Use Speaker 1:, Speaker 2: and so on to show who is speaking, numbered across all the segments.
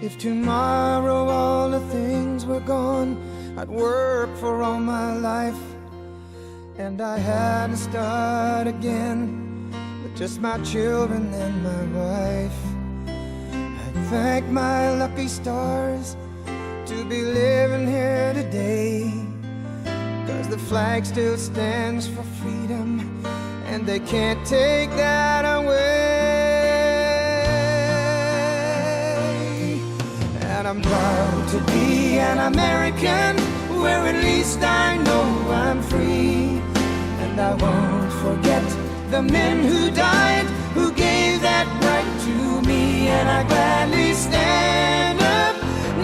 Speaker 1: If tomorrow all the things were gone, I'd work for all my life, and I had to start again with just my children and my wife. I'd thank my lucky stars to be living here today, 'cause the flag still stands for freedom, and they can't take that away. And I'm proud to be an American, where at least I know I'm free. And I won't forget the men who died, who gave that right to me. And I gladly stand up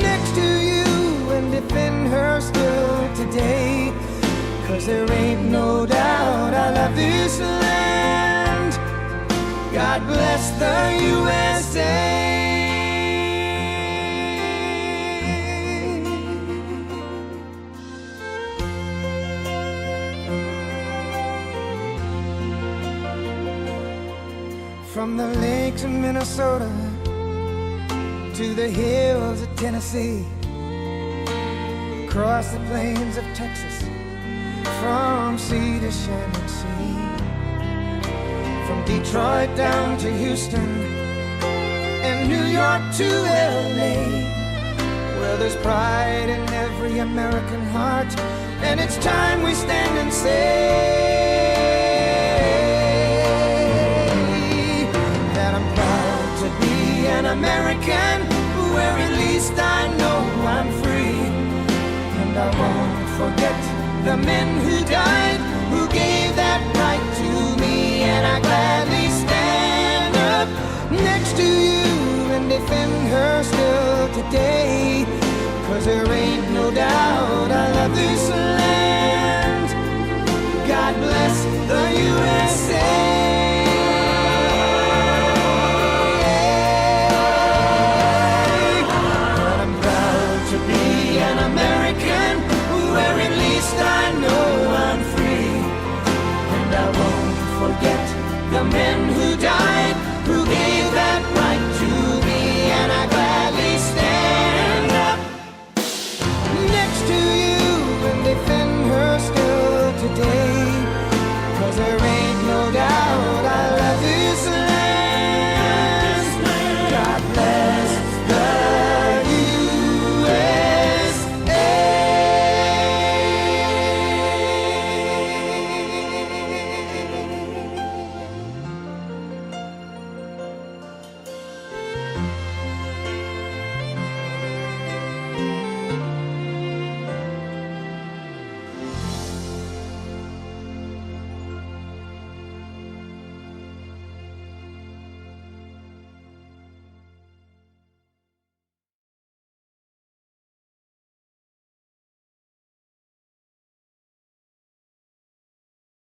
Speaker 1: next to you and defend her still today, 'cause there ain't no doubt I love this land. God bless the USA. From the lakes of Minnesota to the hills of Tennessee, across the plains of Texas, from sea to shining sea, from Detroit down to Houston and New York to LA, well, there's pride in every American heart, and it's time we stand and say that I'm proud to be an American, where at least I know I'm free. And I won't forget the men who died, who gave that right to me. And I gladly stand up next to you and defend her still today, 'cause there ain't no doubt I love this land. God bless